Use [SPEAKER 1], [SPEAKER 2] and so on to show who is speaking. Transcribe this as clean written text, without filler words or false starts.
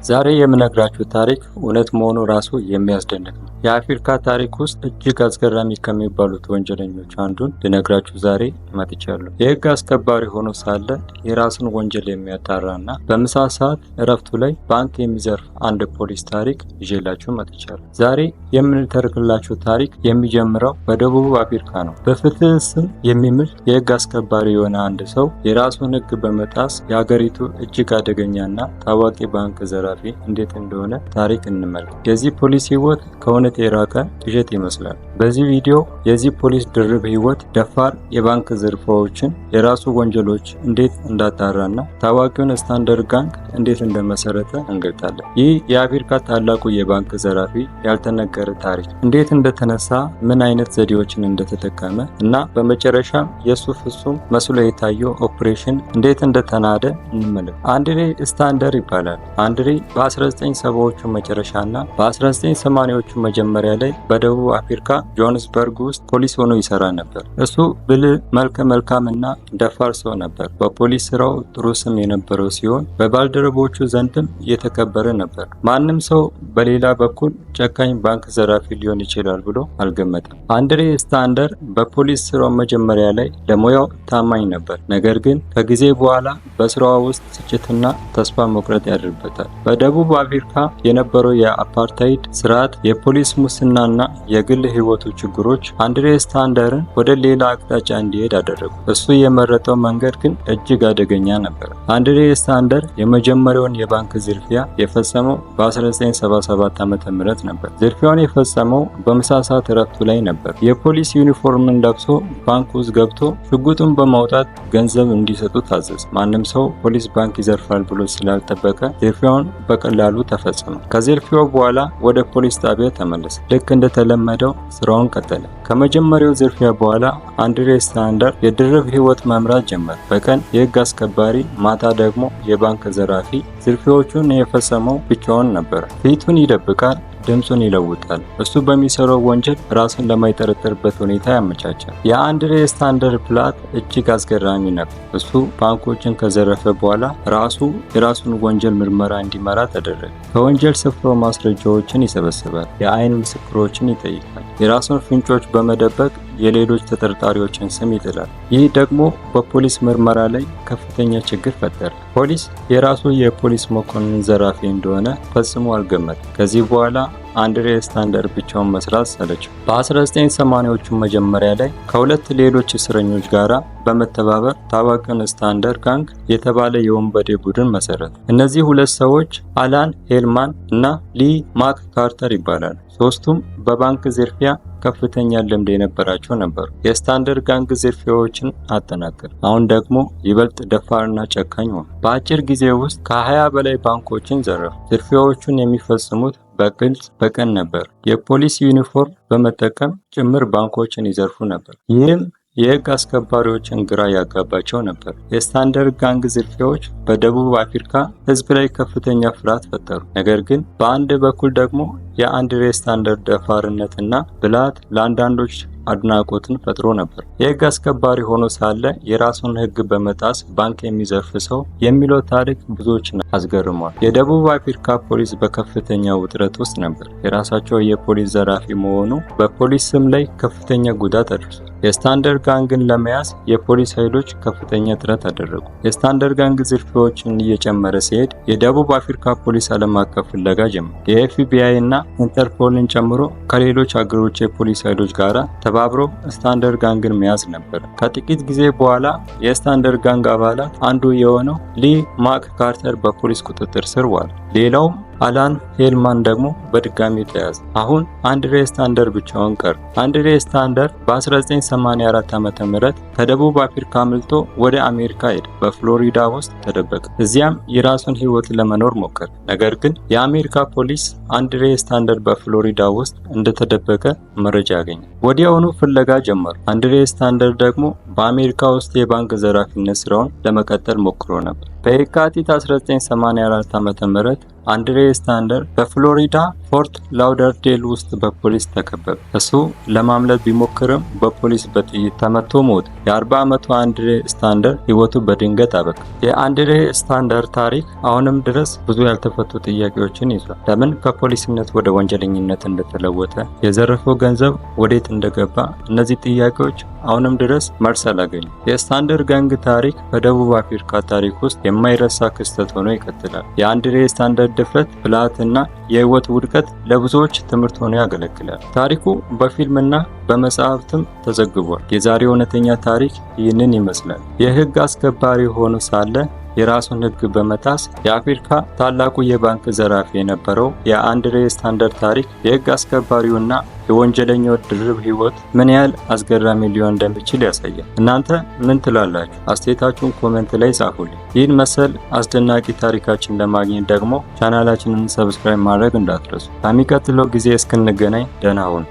[SPEAKER 1] ዛሬ የምነግራችሁ ታሪክ እውነት መሆኑ ራሱ የሚያስደንቅ ነው። የአፍሪካ ታሪክ ውስጥ እጅግ አስገራሚ ከሚባሉት ወንጀለኞች አንዱን ልነግራችሁ ዛሬ መጥቻለሁ። የህግ አስከባሪ ሆኖ ሳለ የራሱን ወንጀል የሚያጣራና በምሳ ሰዓት እረፍቱ ላይ ባንክ የሚዘርፍ አንድ ፖሊስ ታሪክ ይዤላችሁ መጥቻለሁ። ዛሬ የምንተርክላችሁ ታሪክ የሚጀምረው በደቡብ አፍሪካ ነው። በፍትህ ስም የሚምል የህግ አስከባሪ የሆነ አንድ ሰው የራሱን ህግ በመጣስ የሀገሪቱ እጅግ አደገኛና ታዋቂ ባንክ ዘራፊ እንዴት እንደሆነ ታሪክ እንመልከት። የዚህ ፖሊስ ህይወት ከእውነት የራቀ ቅዠት ይመስላል። በዚህ ቪዲዮ የዚህ ፖሊስ ድርብ ህይወት፣ ደፋር የባንክ ዝርፊያዎችን፣ የራሱ ወንጀሎች እንዴት እንዳጣራና ታዋቂውን ስታንዳርድ ጋንግ እንዴት እንደመሰረተ እንገልጣለን። ይህ የአፍሪካ ታላቁ የባንክ ዘራፊ ያልተነገረ ታሪክ እንዴት እንደተነሳ፣ ምን አይነት ዘዴዎችን እንደተጠቀመ እና በመጨረሻም የሱ ፍጹም መስሎ የታየው ኦፕሬሽን እንዴት እንደተናደ እንመለከት። አንድሬ ስታንደር ይባላል። አንድሬ በ1970ዎቹ መጨረሻና በ1980ዎቹ መጀመሪያ ላይ በደቡብ አፍሪካ ጆሃንስበርግ ውስጥ ፖሊስ ሆኖ ይሰራ ነበር። እሱ ብልህ፣ መልከ መልካም እና ደፋር ሰው ነበር። በፖሊስ ስራው ጥሩ ስም የነበረው ሲሆን በባልደረቦቹ ዘንድም የተከበረ ነበር። ማንም ሰው በሌላ በኩል ጨካኝ ባንክ ዘራፊ ሊሆን ይችላል ብሎ አልገመተም። አንድሬ ስታንደር በፖሊስ ስራው መጀመሪያ ላይ ለሙያው ታማኝ ነበር። ነገር ግን ከጊዜ በኋላ በስራው ውስጥ ስጭትና ተስፋ መቁረጥ ያድርበታል። በደቡብ አፍሪካ የነበረው የአፓርታይድ ስርዓት፣ የፖሊስ ሙስናና የግል ህይወቱ ችግሮች አንድሬ ስታንደርን ወደ ሌላ አቅጣጫ እንዲሄድ አደረጉ። እሱ የመረጠው መንገድ ግን እጅግ አደገኛ ነበር። አንድሬ ስታንደር የመጀመሪያውን የባንክ ዝርፊያ የፈጸመው በ1977 ዓ.ም ነበር። ዝርፊያውን የፈጸመው በምሳ ሰዓት እረፍቱ ላይ ነበር። የፖሊስ ዩኒፎርምን ለብሶ ባንክ ውስጥ ገብቶ ሽጉጡን በማውጣት ገንዘብ እንዲሰጡ ታዘዘ። ማንም ሰው ፖሊስ ባንክ ይዘርፋል ብሎ ስላልጠበቀ ዝርፊያውን በቀላሉ ተፈጸመ። ከዝርፊያው በኋላ ወደ ፖሊስ ጣቢያ ተመለሰ። ልክ እንደተለመደው ስራውን ቀጠለ። ከመጀመሪያው ዝርፊያ በኋላ አንድሬ ስታንደር የድርብ ህይወት መምራት ጀመረ። በቀን የህግ አስከባሪ፣ ማታ ደግሞ የባንክ ዘራፊ። ዝርፊያዎቹን የፈጸመው ብቻውን ነበር። ፊቱን ይደብቃል፣ ድምፁን ይለውጣል። እሱ በሚሰራው ወንጀል ራሱን ለማይጠረጠርበት ሁኔታ ያመቻቻል። የአንድሬ ስታንደር ፕላት እጅግ አስገራሚ ነበር። እሱ ባንኮችን ከዘረፈ በኋላ ራሱ የራሱን ወንጀል ምርመራ እንዲመራ ተደረገ። ከወንጀል ስፍራው ማስረጃዎችን ይሰበስባል፣ የአይን ምስክሮችን ይጠይቃል፣ የራሱን ፍንጮች በመደበቅ የሌሎች ተጠርጣሪዎችን ስም ይጥላል። ይህ ደግሞ በፖሊስ ምርመራ ላይ ከፍተኛ ችግር ፈጠረ። ፖሊስ የራሱ የፖሊስ መኮንን ዘራፊ እንደሆነ ፈጽሞ አልገመተም። ከዚህ በኋላ አንድሬ ስታንደር ብቻውን መስራት ሰለቸው። በ1980ዎቹ መጀመሪያ ላይ ከሁለት ሌሎች እስረኞች ጋር በመተባበር ታዋቂውን ስታንዳርድ ጋንግ የተባለ የወንበዴ ቡድን መሰረተ። እነዚህ ሁለት ሰዎች አላን ሄልማን እና ሊ ማክ ካርተር ይባላሉ። ሶስቱም በባንክ ዝርፊያ ከፍተኛ ልምድ የነበራቸው ነበሩ። የስታንዳርድ ጋንግ ዝርፊያዎችን አጠናከረ። አሁን ደግሞ ይበልጥ ደፋርና ጨካኝ ሆነ። በአጭር ጊዜ ውስጥ ከ20 በላይ ባንኮችን ዘረፉ። ዝርፊያዎቹን የሚፈጽሙት በግልጽ በቀን ነበር። የፖሊስ ዩኒፎርም በመጠቀም ጭምር ባንኮችን ይዘርፉ ነበር። ይህም የህግ አስከባሪዎችን ግራ ያጋባቸው ነበር። የስታንዳርድ ጋንግ ዝርፊያዎች በደቡብ አፍሪካ ህዝብ ላይ ከፍተኛ ፍርሃት ፈጠሩ። ነገር ግን በአንድ በኩል ደግሞ የአንድሬ ስታንደር ደፋርነትና ብልሃት ለአንዳንዶች አድናቆትን ፈጥሮ ነበር። የህግ አስከባሪ ሆኖ ሳለ የራሱን ህግ በመጣስ ባንክ የሚዘርፍ ሰው የሚለው ታሪክ ብዙዎችን አስገርሟል። የደቡብ አፍሪካ ፖሊስ በከፍተኛ ውጥረት ውስጥ ነበር። የራሳቸው የፖሊስ ዘራፊ መሆኑ በፖሊስ ስም ላይ ከፍተኛ ጉዳት አድርሷል። የስታንዳርድ ጋንግን ለመያዝ የፖሊስ ኃይሎች ከፍተኛ ጥረት አደረጉ። የስታንዳርድ ጋንግ ዝርፊያዎችን እየጨመረ ሲሄድ የደቡብ አፍሪካ ፖሊስ ዓለም አቀፍ ፍለጋ ጀመረ። የኤፍቢአይ እና ኢንተርፖልን ጨምሮ ከሌሎች ሀገሮች የፖሊስ ኃይሎች ጋር ተባብሮ ስታንዳርድ ጋንግን መያዝ ነበር። ከጥቂት ጊዜ በኋላ የስታንዳርድ ጋንግ አባላት አንዱ የሆነው ሊ ማክ ካርተር በፖሊስ ቁጥጥር ስር ዋለ። ሌላውም አላን ሄልማን ደግሞ በድጋሚ ተያዘ። አሁን አንድሬ ስታንደር ብቻውን ቀረ። አንድሬ ስታንደር በ1984 ዓ.ም ከደቡብ አፍሪካ አምልጦ ወደ አሜሪካ ሄደ። በፍሎሪዳ ውስጥ ተደበቀ። እዚያም የራሱን ህይወት ለመኖር ሞከረ። ነገር ግን የአሜሪካ ፖሊስ አንድሬ ስታንደር በፍሎሪዳ ውስጥ እንደተደበቀ መረጃ ያገኘ። ወዲያውኑ ፍለጋ ጀመሩ። አንድሬ ስታንደር ደግሞ በአሜሪካ ውስጥ የባንክ ዘራፊነት ስራውን ለመቀጠል ሞክሮ ነበር። በየካቲት 1984 ዓ.ም አንድሬ ስታንደር በፍሎሪዳ ፎርት ላውደርዴል ውስጥ በፖሊስ ተከበበ። እሱ ለማምለጥ ቢሞክርም በፖሊስ በጥይት ተመቶ ሞተ። የ40 ዓመቱ አንድሬ ስታንደር ሕይወቱ በድንገት አበቃ። የአንድሬ ስታንደር ታሪክ አሁንም ድረስ ብዙ ያልተፈቱ ጥያቄዎችን ይዟል። ለምን ከፖሊስነት ወደ ወንጀለኝነት እንደተለወጠ፣ የዘረፈው ገንዘብ ወዴት እንደገባ፣ እነዚህ ጥያቄዎች አሁንም ድረስ መልስ አላገኙም። የስታንደር ጋንግ ታሪክ በደቡብ አፍሪካ ታሪክ ውስጥ የማይረሳ ክስተት ሆኖ ይቀጥላል። የአንድሬ ስታንደር ድፍረት፣ ብልሃትና የህይወት ውድቀት ለብዙዎች ትምህርት ሆኖ ያገለግላል። ታሪኩ በፊልምና በመጽሐፍትም ተዘግቧል። የዛሬው እውነተኛ ታሪክ ይህንን ይመስላል። የህግ አስከባሪ ሆኖ ሳለ የራሱን ህግ በመጣስ የአፍሪካ ታላቁ የባንክ ዘራፊ የነበረው የአንድሬ ስታንደር ታሪክ የህግ አስከባሪውና የወንጀለኛው ድርብ ህይወት ምን ያህል አስገራሚ ሊሆን እንደሚችል ያሳያል። እናንተ ምን ትላላችሁ? አስተያየታችሁን ኮሜንት ላይ ጻፉልኝ። ይህን መሰል አስደናቂ ታሪካችን ለማግኘት ደግሞ ቻናላችንን ሰብስክራይብ ማድረግ እንዳትረሱ። ከሚቀጥለው ጊዜ እስክንገናኝ ደህና ሁኑ።